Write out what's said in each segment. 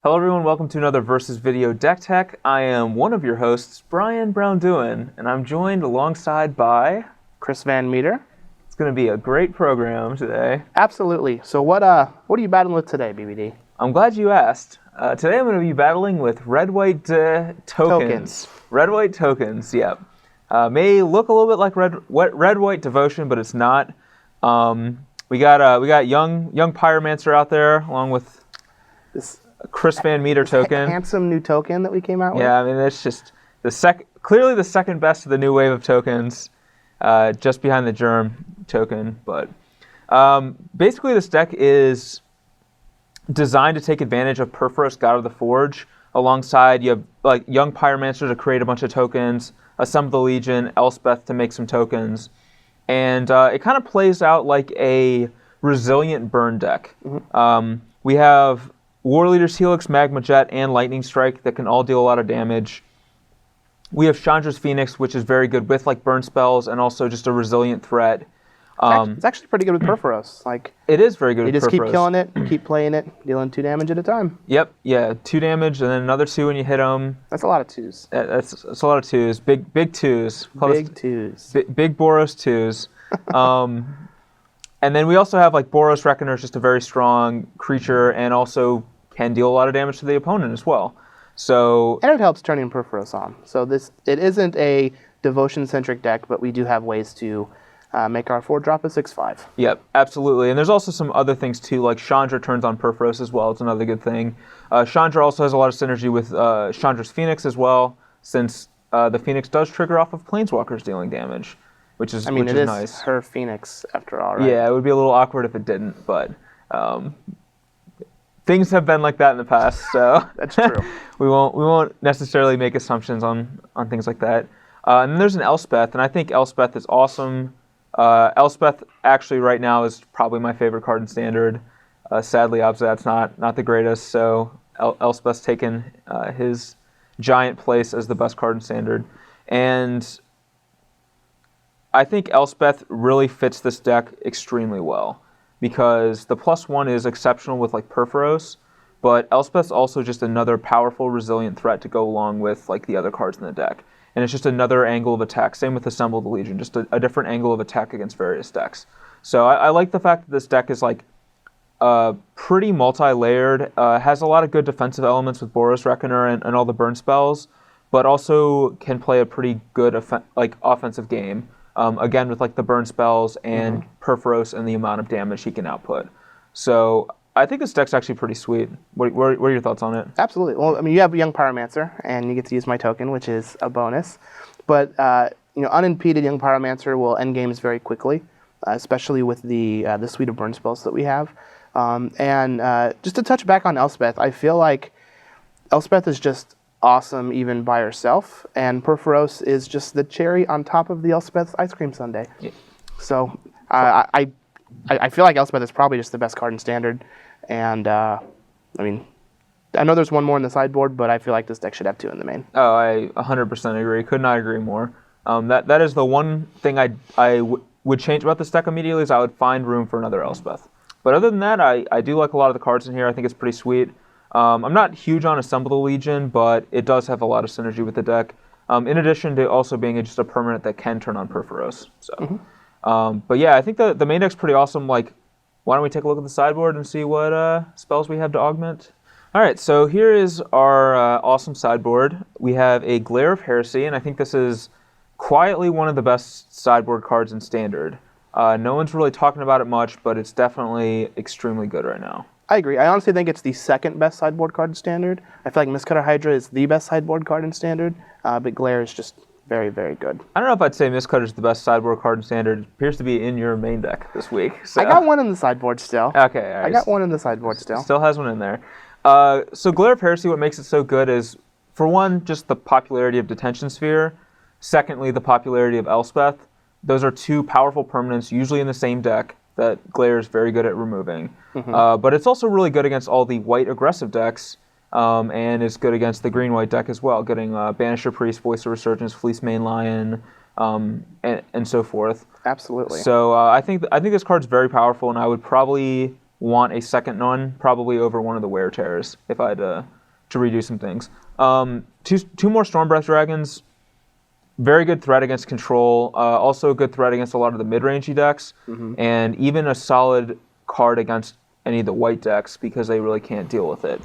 Hello everyone, welcome to another Versus Video Deck Tech. I am one of your hosts, Braun-Duin, and I'm joined alongside by... Chris Van Meter. It's going to be a great program today. Absolutely. So what are you battling with today, BBD? I'm glad you asked. Today I'm going to be battling with red-white tokens. Red-white tokens, yep. May look a little bit like red-white devotion, but it's not. We got young Pyromancer out there, along with This Chris Van Meter token. handsome new token that we came out with. Yeah, I mean, it's just clearly the second best of the new wave of tokens, just behind the Germ token. But basically, this deck is designed to take advantage of Perforos, God of the Forge. Alongside, you have like young Pyromancer to create a bunch of tokens, assemble the Legion, Elspeth to make some tokens, and it kind of plays out like a resilient burn deck. Mm-hmm. We have War Leader's Helix, Magma Jet, and Lightning Strike that can all deal a lot of damage. We have Chandra's Phoenix, which is very good with like burn spells and also just a resilient threat. It's actually pretty good with Perforos. Like, it is very good you with just Perforos. keep killing it, keep playing it, dealing 2 damage at a time. Yep, yeah, 2 damage and then another 2 when you hit them. That's a lot of 2s. That's a lot of 2s. Big 2s. Big 2s. Big Boros 2s. And then we also have like Boros Reckoner, is just a very strong creature and also can deal a lot of damage to the opponent as well. So, and it helps turning Perforos on. So it isn't a devotion-centric deck, but we do have ways to make our 4-drop a 6/5. Yep, absolutely. And there's also some other things too, like Chandra turns on Perforos as well. It's another good thing. Chandra also has a lot of synergy with Chandra's Phoenix as well, since the Phoenix does trigger off of Planeswalkers dealing damage, which is nice. Her Phoenix after all, right? Yeah, it would be a little awkward if it didn't, but things have been like that in the past, so That's true. we won't necessarily make assumptions on things like that. And then there's an Elspeth, and I think Elspeth is awesome. Elspeth actually right now is probably my favorite card in Standard. Sadly, Obzad's not the greatest, so Elspeth's taken his giant place as the best card in Standard. And I think Elspeth really fits this deck extremely well, because the +1 is exceptional with like Perforos, but Elspeth's also just another powerful, resilient threat to go along with like the other cards in the deck. And it's just another angle of attack. Same with Assemble the Legion, just a different angle of attack against various decks. So I like the fact that this deck is like pretty multi-layered, has a lot of good defensive elements with Boros Reckoner and all the burn spells, but also can play a pretty good offensive game. Again, with like the burn spells and Perforos and the amount of damage he can output. So I think this deck's actually pretty sweet. What are your thoughts on it? Absolutely. Well, I mean, you have a Young Pyromancer, and you get to use my token, which is a bonus. But unimpeded Young Pyromancer will end games very quickly, especially with the suite of burn spells that we have. And just to touch back on Elspeth, I feel like Elspeth is just awesome even by herself, and Perforos is just the cherry on top of the Elspeth's ice cream sundae. Yeah. So I feel like Elspeth is probably just the best card in Standard, and I mean, I know there's one more in the sideboard, but I feel like this deck should have 2 in the main. Oh, I 100% agree. Could not agree more. That is the one thing I would change about this deck immediately, is I would find room for another Elspeth. But other than that, I do like a lot of the cards in here. I think it's pretty sweet. I'm not huge on Assemble the Legion, but it does have a lot of synergy with the deck, in addition to also being just a permanent that can turn on Perforos. So, but yeah, I think the main deck's pretty awesome. Like, why don't we take a look at the sideboard and see what spells we have to augment? All right, so here is our awesome sideboard. We have a Glare of Heresy, and I think this is quietly one of the best sideboard cards in Standard. No one's really talking about it much, but it's definitely extremely good right now. I agree. I honestly think it's the second best sideboard card in Standard. I feel like Mistcutter Hydra is the best sideboard card in Standard, but Glare is just very, very good. I don't know if I'd say Mistcutter is the best sideboard card in Standard. It appears to be in your main deck this week. So. I got one in the sideboard still. Okay, all right. I got one in the sideboard still. Still has one in there. So Glare of Heresy, what makes it so good is, for one, just the popularity of Detention Sphere. Secondly, the popularity of Elspeth. Those are 2 powerful permanents, usually in the same deck, that Glare is very good at removing. But it's also really good against all the white aggressive decks, and is good against the green-white deck as well, getting Banisher Priest, Voice of Resurgence, Fleece Mane Lion, and so forth. Absolutely. So I think this card's very powerful, and I would probably want a second one, probably over one of the Wear Tears, if I had to redo some things. Two more Stormbreath Dragons. Very good threat against control. Also a good threat against a lot of the mid-rangey decks, and even a solid card against any of the white decks because they really can't deal with it.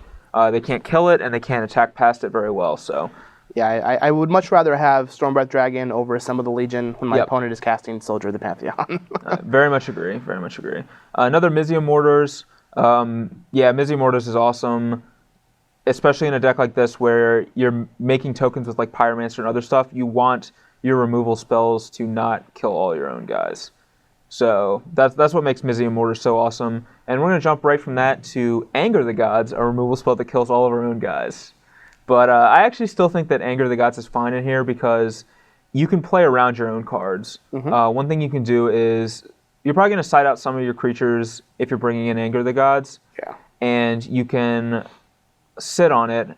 They can't kill it, and they can't attack past it very well. So, yeah, I would much rather have Stormbreath Dragon over Assemble the Legion when my Yep. opponent is casting Soldier of the Pantheon. very much agree. Very much agree. Another Mizzium Mortars. Mizzium Mortars is awesome, especially in a deck like this where you're making tokens with like Pyromancer and other stuff. You want your removal spells to not kill all your own guys. So that's what makes Mizzium Mortars so awesome. And we're going to jump right from that to Anger the Gods, a removal spell that kills all of our own guys. But I actually still think that Anger the Gods is fine in here because you can play around your own cards. One thing you can do is you're probably going to side out some of your creatures if you're bringing in Anger the Gods. Yeah. And you can sit on it,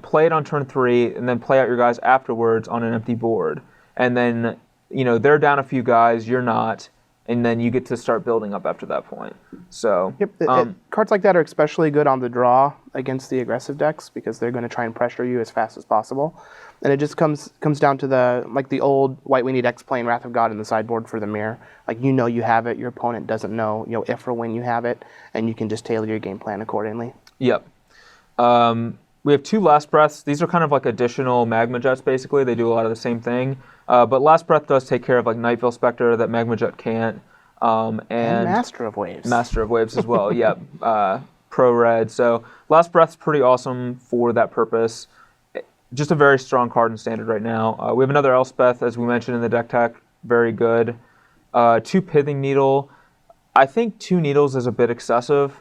play it on turn 3, and then play out your guys afterwards on an empty board. And then they're down a few guys, you're not, and then you get to start building up after that point. So, cards like that are especially good on the draw against the aggressive decks because they're going to try and pressure you as fast as possible. And it just comes down to the old White Weenie decks playing Wrath of God in the sideboard for the mirror. Like you have it, your opponent doesn't know if or when you have it, and you can just tailor your game plan accordingly. Yep. We have 2 Last Breaths. These are kind of like additional Magma Jets, basically. They do a lot of the same thing. But Last Breath does take care of like Night Veil Spectre that Magma Jet can't. And Master of Waves. Master of Waves as well, yep. Pro Red. So Last Breath's pretty awesome for that purpose. Just a very strong card in Standard right now. We have another Elspeth, as we mentioned in the deck tech. Very good. 2 Pithing Needle. I think 2 Needles is a bit excessive,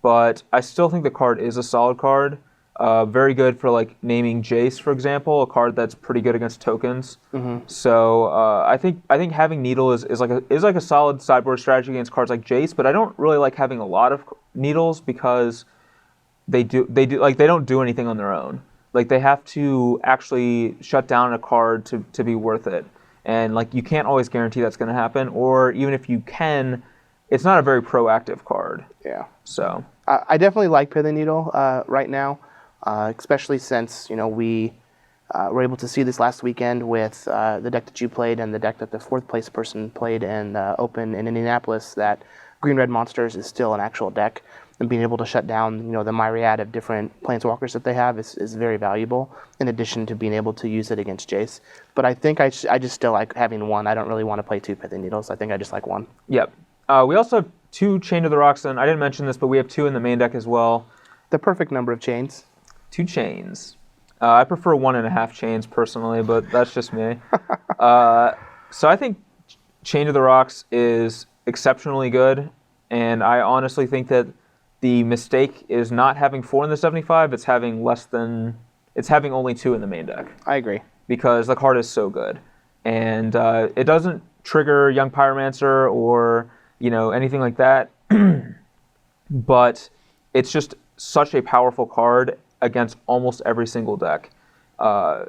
but I still think the card is a solid card. Very good for like naming Jace, for example, a card that's pretty good against tokens. So I think having Needle is like a solid sideboard strategy against cards like Jace, but I don't really like having a lot of Needles because they don't do anything on their own. Like they have to actually shut down a card to be worth it, and like you can't always guarantee that's going to happen, or even if you can, it's not a very proactive card. Yeah. So I definitely like Pithing Needle right now. Especially since we were able to see this last weekend with the deck that you played and the deck that the 4th place person played in Open in Indianapolis, that Green-Red Monsters is still an actual deck, and being able to shut down the myriad of different planeswalkers that they have is very valuable, in addition to being able to use it against Jace. But I think I just still like having 1. I don't really want to play 2 Pithing Needles. I think I just like 1. Yep. We also have 2 Chain to the Rocks, and I didn't mention this, but we have 2 in the main deck as well. The perfect number of chains. 2 chains. I prefer 1.5 chains personally, but that's just me. So I think Chain to the Rocks is exceptionally good, and I honestly think that the mistake is not having 4 in the 75. It's having only 2 in the main deck. I agree. Because the card is so good, and it doesn't trigger Young Pyromancer or anything like that, but it's just such a powerful card against almost every single deck. It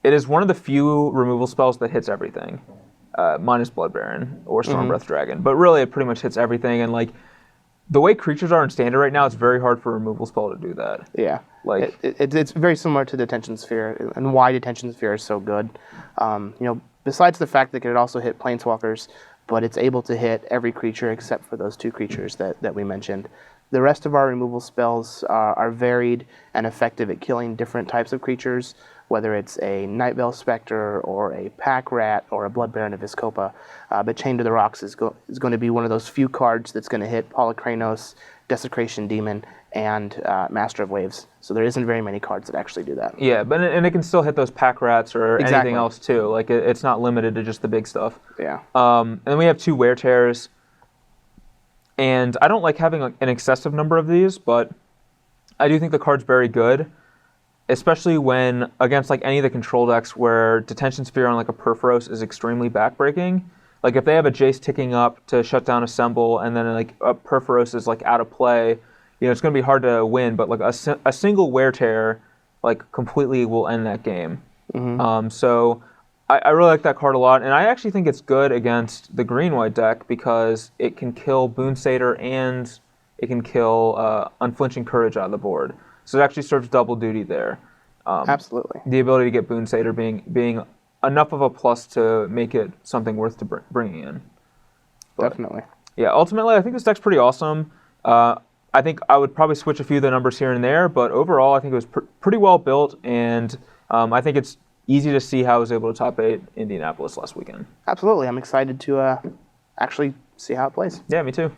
is one of the few removal spells that hits everything, minus Blood Baron or Stormbreath Dragon. But really, it pretty much hits everything. And like the way creatures are in Standard right now, it's very hard for a removal spell to do that. Yeah, like it's very similar to Detention Sphere, and why Detention Sphere is so good. Besides the fact that it could also hit Planeswalkers, but it's able to hit every creature except for those 2 creatures that we mentioned. The rest of our removal spells are varied and effective at killing different types of creatures, whether it's a Night Veil Spectre or a Pack Rat or a Blood Baron of Vizkopa. But Chain to the Rocks is going to be one of those few cards that's going to hit Polykranos, Desecration Demon, and Master of Waves. So there isn't very many cards that actually do that. Yeah, but it can still hit those Pack Rats or Exactly. anything else too. Like it's not limited to just the big stuff. Yeah. And then we have 2 Wear Tears. And I don't like having an excessive number of these, but I do think the card's very good, especially when against like any of the control decks where Detention Sphere on like a Perforos is extremely backbreaking. Like if they have a Jace ticking up to shut down Assemble, and then like a Perforos is like out of play, it's going to be hard to win. But like a single Wear Tear like completely will end that game. So I really like that card a lot, and I actually think it's good against the green-white deck because it can kill Boon Satyr and it can kill Unflinching Courage out of the board. So it actually serves double duty there. Absolutely. The ability to get Boon Satyr being enough of a plus to make it something worth to bringing in. But, Definitely. yeah, ultimately, I think this deck's pretty awesome. I think I would probably switch a few of the numbers here and there, but overall, I think it was pretty well built, and I think it's easy to see how I was able to top 8 Indianapolis last weekend. Absolutely. I'm excited to actually see how it plays. Yeah, me too.